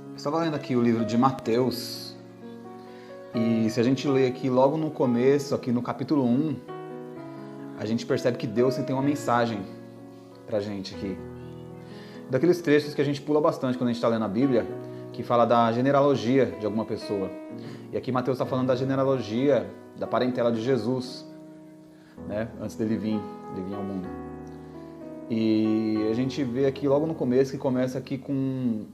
Eu estava lendo aqui o livro de Mateus, e se a gente ler aqui logo no começo, aqui no capítulo 1, a gente percebe que Deus tem uma mensagem pra gente aqui. Daqueles trechos que a gente pula bastante quando a gente está lendo a Bíblia, que fala da genealogia de alguma pessoa. E aqui Mateus está falando da genealogia da parentela de Jesus, né? Antes dele vir ao mundo. E a gente vê aqui logo no começo, que começa aqui com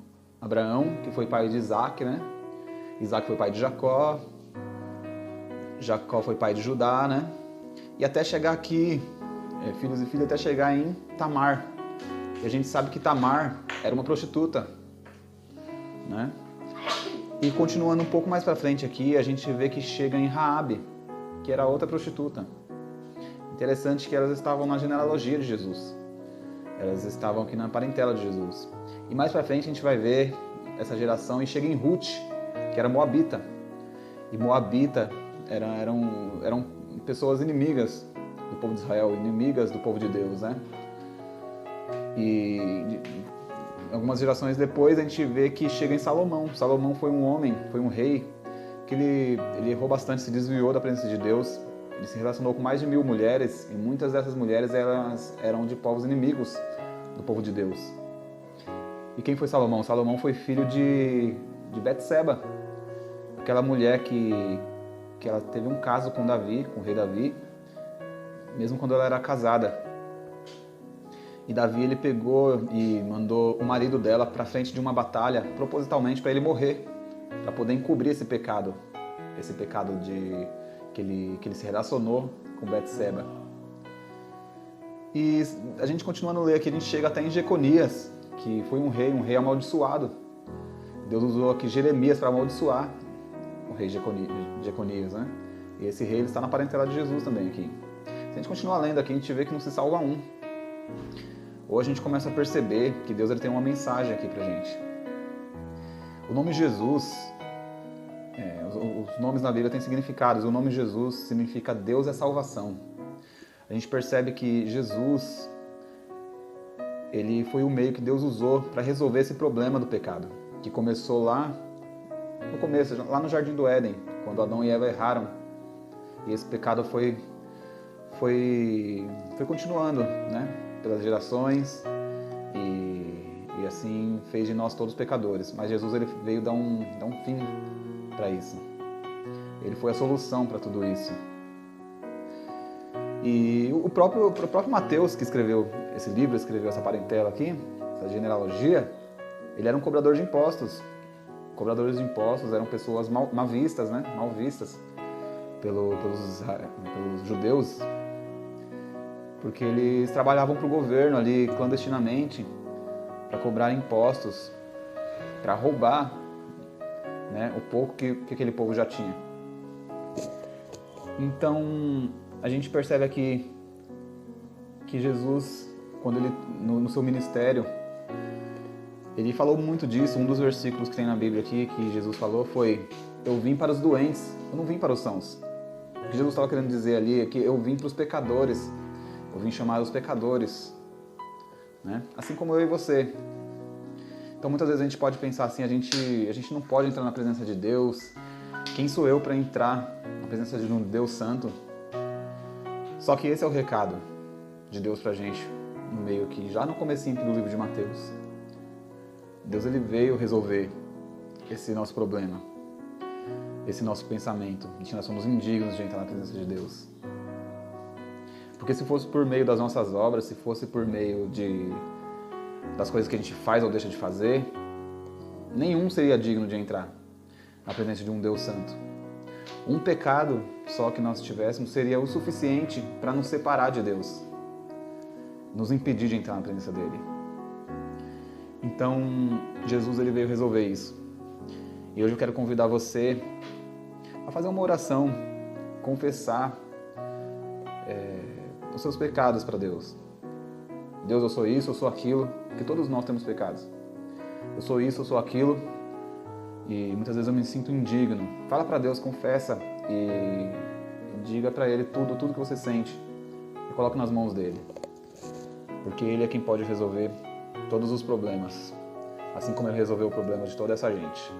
Abraão, que foi pai de Isaac, né? Isaac foi pai de Jacó, Jacó foi pai de Judá, né? E até chegar aqui, filhos e filhas, até chegar em Tamar. E a gente sabe que Tamar era uma prostituta, né? E continuando um pouco mais para frente aqui, a gente vê que chega em Raabe, que era outra prostituta. Interessante que elas estavam na genealogia de Jesus. Elas estavam aqui na parentela de Jesus. E mais para frente a gente vai ver essa geração e chega em Ruth, que era moabita. E moabita eram pessoas inimigas do povo de Israel, inimigas do povo de Deus, né? E algumas gerações depois a gente vê que chega em Salomão. Salomão foi um homem, foi um rei, que ele errou bastante, se desviou da presença de Deus. Ele se relacionou com mais de 1000 mulheres, e muitas dessas mulheres eram de povos inimigos do povo de Deus. E quem foi Salomão? Salomão foi filho de Betseba, aquela mulher que ela teve um caso com Davi, com o rei Davi, mesmo quando ela era casada. E Davi, ele pegou e mandou o marido dela para frente de uma batalha, propositalmente para ele morrer, para poder encobrir esse pecado de que ele se relacionou com Betseba. E a gente continuando a ler aqui, a gente chega até em Jeconias, que foi um rei amaldiçoado. Deus usou aqui Jeremias para amaldiçoar o rei Jeconias, né? E esse rei, ele está na parentela de Jesus também aqui. Se a gente continuar lendo aqui, a gente vê que não se salva um. Ou a gente começa a perceber que Deus, ele tem uma mensagem aqui pra gente. O nome Jesus, os nomes na Bíblia têm significados. O nome Jesus significa Deus é salvação. A gente percebe que Jesus, ele foi o meio que Deus usou para resolver esse problema do pecado, que começou lá no começo, lá no Jardim do Éden, quando Adão e Eva erraram. E esse pecado foi continuando, né, pelas gerações, e assim fez de nós todos pecadores. Mas Jesus, ele veio dar um fim para isso. Ele foi a solução para tudo isso. E o próprio Mateus, que escreveu esse livro, escreveu essa parentela aqui, essa genealogia, ele era um cobrador de impostos. Cobradores de impostos eram pessoas mal vistas, né? Mal vistas pelos judeus, porque eles trabalhavam para o governo ali clandestinamente para cobrar impostos, para roubar, né, o pouco que aquele povo já tinha. Então a gente percebe aqui que Jesus, quando ele no seu ministério, ele falou muito disso. Um dos versículos que tem na Bíblia aqui que Jesus falou foi: eu vim para os doentes, eu não vim para os sãos. O que Jesus estava querendo dizer ali é que eu vim para os pecadores, eu vim chamar os pecadores, né? Assim como eu e você. Então muitas vezes a gente pode pensar assim: a gente não pode entrar na presença de Deus. Quem sou eu para entrar na presença de um Deus santo? Só que esse é o recado de Deus pra gente, no meio aqui, já no comecinho do livro de Mateus. Deus, ele veio resolver esse nosso problema, esse nosso pensamento, de que nós somos indignos de entrar na presença de Deus. Porque se fosse por meio das nossas obras, se fosse por meio das coisas que a gente faz ou deixa de fazer, nenhum seria digno de entrar na presença de um Deus santo. Um pecado só que nós tivéssemos seria o suficiente para nos separar de Deus, nos impedir de entrar na presença dele. Então, Jesus, ele veio resolver isso. E hoje eu quero convidar você a fazer uma oração, confessar os seus pecados para Deus. Deus, eu sou isso, eu sou aquilo, porque todos nós temos pecados. Eu sou isso, eu sou aquilo, e muitas vezes eu me sinto indigno. Fala para Deus, confessa e diga para Ele tudo que você sente e coloque nas mãos dele, porque Ele é quem pode resolver todos os problemas. assim como ele resolveu o problema de toda essa gente.